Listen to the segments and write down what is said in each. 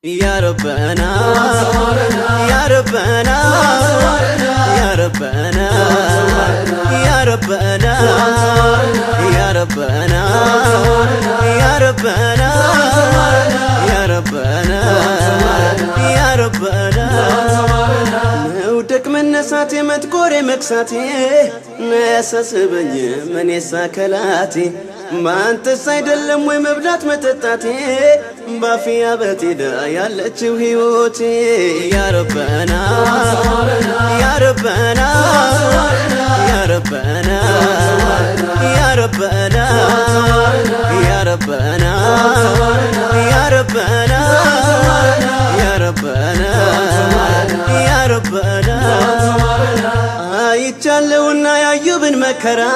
يا ربنا يا ربنا يا ربنا يا ربنا يا ربنا يا ربنا يا ربنا يا ربنا ودك من نساتي متقوري مكساتي ناسسبني من يساكلاتي ما انت سيد اللموي مبلات متتاتي بافيا بتيدا يالتشو هيوتي يا ربنا يا ربنا يا ربنا يا ربنا يا ربنا يا ربنا يا ربنا يا ربنا يتشالونا يا يوبن مكرا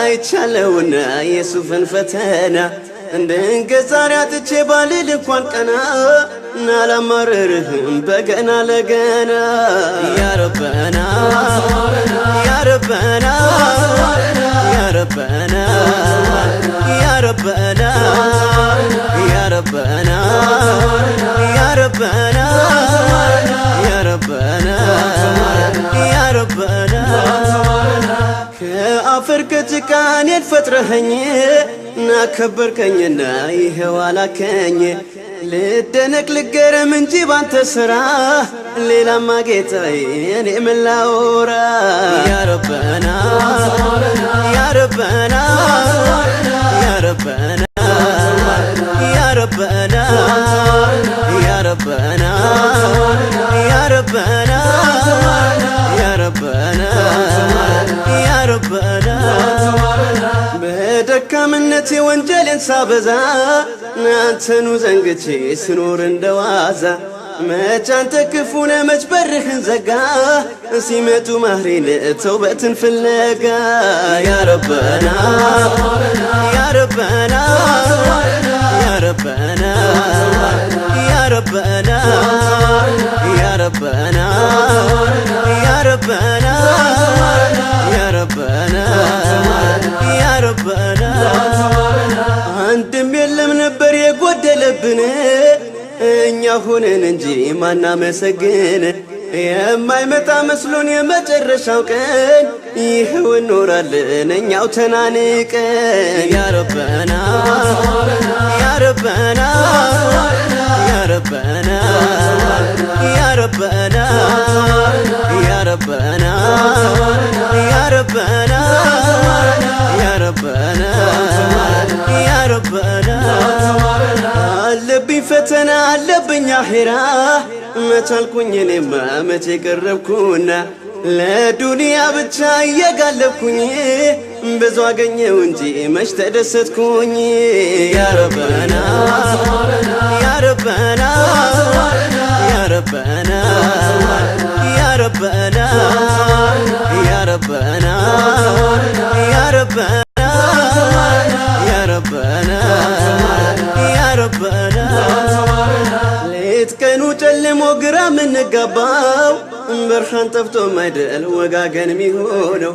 يتشالونا يسوفن فتانا عندن كسارات تشبالي لكوان كنا نالا مررهم بقنا لقنا يا ربنا يا ربنا يا ربنا يا ربنا يا ربنا يا ربنا يا ربنا يا ربنا كأفركتك عن الفترهني نكبركنينا يهوالكني لدنك لقر من جيبان تسرا ليلا ما جيتاي اني من لاورا يا ربنا يا ربنا يا ربنا يا ربنا يا ربنا يا ربنا يا ربنا يا ربنا بدك منتي وانجل سابزا نانتنو زنقتي سنور اندوازا ما كان تكفونا مجبرخن زقا سيمتو مهرين توبة فلقا يا ربنا يا ربنا يا ربنا يا ربنا يا ربنا يا ربنا يا ربنا يا ربنا عندم يلم نبر يقود لبنا እኛ ሆነን እንጂ ማናመሰግን የማይመጣ መስሎን የመጨረሻው ቀን ይሄው እንኖራለን እኛው ተናንቀን ያ ረበና ያ ረበና ያ ረበና ያ ረበና ያ ረበና ያ ረበና ያ ረበና ያ ረበና አለብኝ ፈተና አለብኝ አኺራ መቻልኩኝ እኔማ መቼ ቀረብኩና ለዱንያ ብቻ እየጋለብኩኝ ብዙ አገኘው እንጂ መች ተደሰትኩኝ ያ ረበና ያ ረበና ያ ረበና ያ ረበና ያ ረበና ያ ረበና يا ربنا يا ربنا ليت كانوا تلموا قرام النقباو برحان طفتو مدل وقاقن ميهونو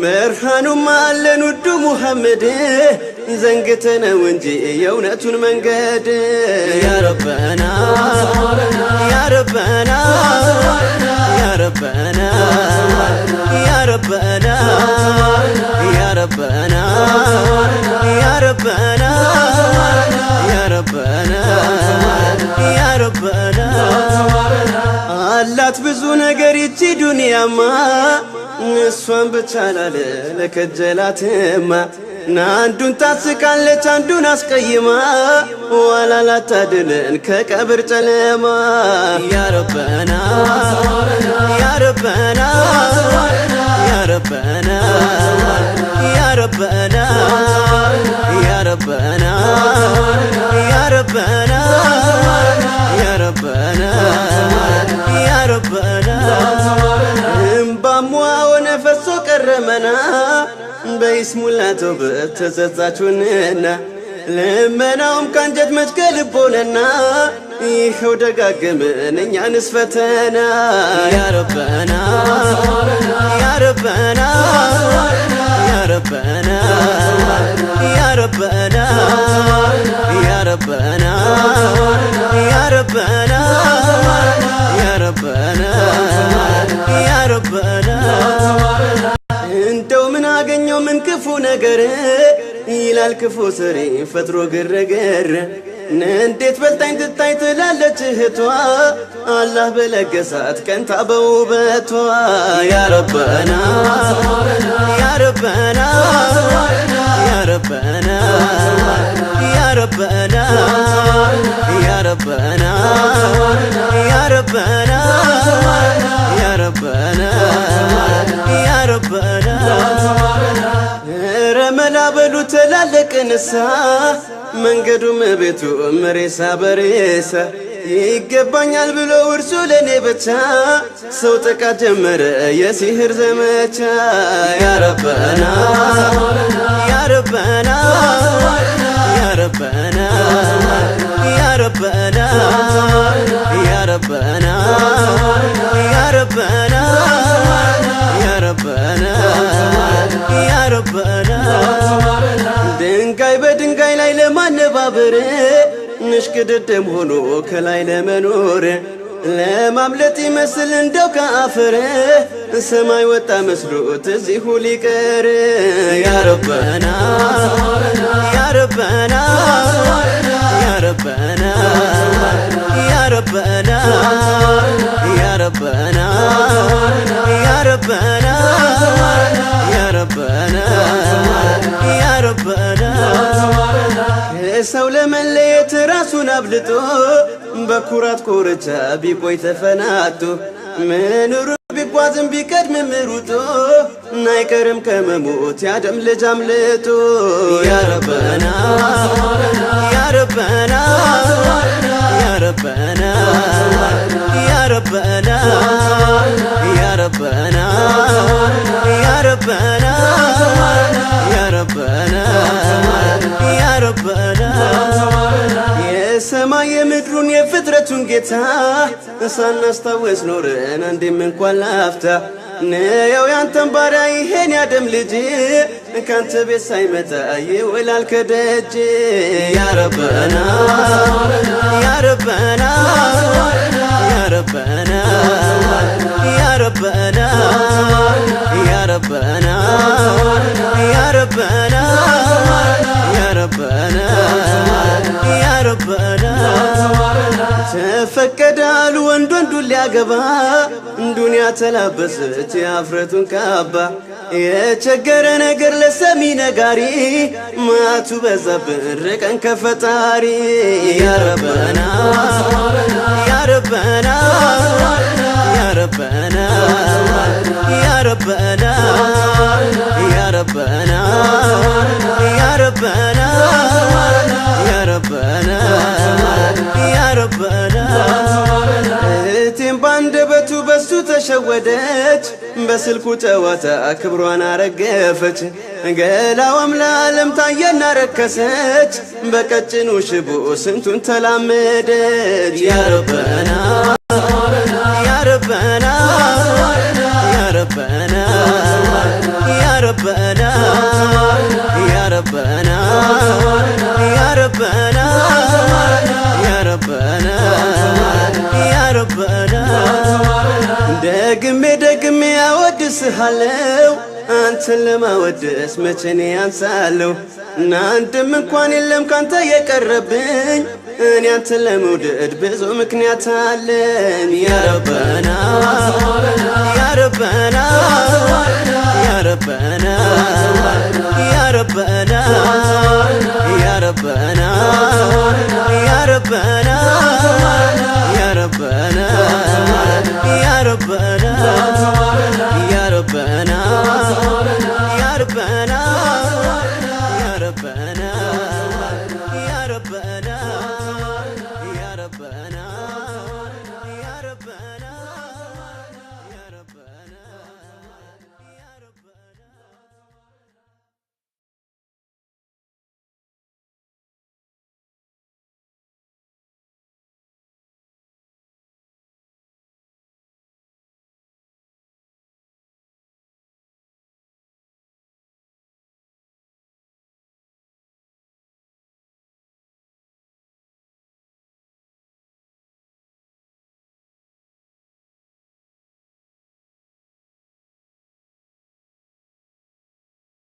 برحانو مالن ودو محمد زنقتنا ونجي يونة منقاد يا ربنا يا ربنا يا ربنا يا ربنا يا ربنا يا ربنا يا ربنا يا ربنا አላት ብዙ ነገር ይቺ ዱንያማ እሷን ብቻ ላለ ለከጀላትማ አንዱን ታስቃለች አንዱን አስቀይማ ዋላ ላታድነን ከቀብር ጨለማ ያ ረበና ያ ረበና ያ ረበና ያ ረበና ያ ረበና ያ ረበና ያ ረበና ያ ረበና እምባሟ ወነፈሶ ቀረመና በይስሙላ ተውበት ተጸጻቹንና ለመናውም ካንጀት መትከልብ ሆነና ይኸው ደጋገመን እኛንስ ፈተና ያ ረበና ያ ረበና ያ ረበና ያ ረበና يا ربنا يا رب ربنا يا ربنا يا ربنا እንደው ምን አገኘው ምን ክፉ ነገር ይላል ክፉ ሰሪ ፈጥሮ ግርግር እንዴት በልጣኝ ትታይ ትላለች እህቷ አላህ በለገሳት ቀንታ በውበቷ ያ ረበና ያ ረበና ያ ረበና ያ ረበና ያ ረበና ያ ረበና ያ ረበና ያ ረበና ረመላ በሉ ተላለቅንሳ መንገዱም ቤቱ መሬሳ በሬሳ ይገባኛል ብሎ እርሱ ለኔ ብቻ ሰው ጥቃት ጀመረ የሲህር ዘመቻ ያ ረበና ያ ረበና ያ ረበና ያ ረበና ያ ረበና ያ ረበና ያ ረበና ያ ረበና ድንጋይ በድንጋይ ላይ ለማነባበር ንሽቅድድም ሆኖ ከላይ ለመኖር ለማምለጥ ይመስል እንደው ከአፈር ሰማይ ወጣ መስሎት እዚሁ ሊቀር ያ ረበና ያ ረበና ያ ረበና ያ ረበና ያ ረበና ያ ረበና ያ ረበና ያ ረበና ሰው ለመለየት ራሱን አብልጦ በኩራት ኮርቻ ቢቆይ ተፈናቶ መኖሩ ቢጓዝም ቢቀድም ሩጦ አይቀርም ከመሞት ያደም ልጅ አምልጦ ያ ረበና ያ ረበና ያ ረበና ያ ረበና ያ ረበና ያ ረበና ያ ረበና ያ ረበና የሰማይ የምድሩን የፍጥረቱን ጌታ ሳናስታውስ ኖረን አንዴም እንኳን ላፍታ ነየው ያንተን ባሪያ ይሄን ያደም ልጅ ካንተ ቤት ሳይመጣ ይውላል ከደጅ ያ ረበና ያ ረበና ያ ረበና ያ ረበና ያ ረበና ያ ረበና ያ ረበና ያ ረበና ተፈቀዳሉ ወንድ ወንዱን ሊያገባ ዱንያ ተላበሰች የአፍረቱን ካባ የቸገረ ነገር ለሰሚ ነጋሪ ማቱ በዛብን ርቀን ከፈጣሪ ያ ረበና ያ ረበና ያ ረበና ያ ረበና ያ ረበና ያ ረበና ያ ረበና ያ ረበና እህቴም ባንደበቱ በሱ ተሸወደች በስልኩ ጨዋታ ክብሯን አረገፈች ገላዋም ለዓለም ታየና ረከሰች በቀጭኑ ሽቦ ስንቱን ተላመደች ያ ረበና ያ ረበና ያ ረበና ያ ረበና ያ ረበና ያ ረበና ያ ረበና ያ ረበና ደግሜ ደግሜ አወድስሃለው አንተን ለማወደስ መቼኔ ያንሳለሁ እናንተም እንኳን የለም ካንተ የቀረብኝ እኔ አንተን ለመውደድ ብዙ ምክንያት አለኝ ያ ረበና ያ ረበና ያ ረበና ያ ረበና ያ ረበና ያ ረበና ያ ረበና ያ ረበና ያ ረበና ያ ረበና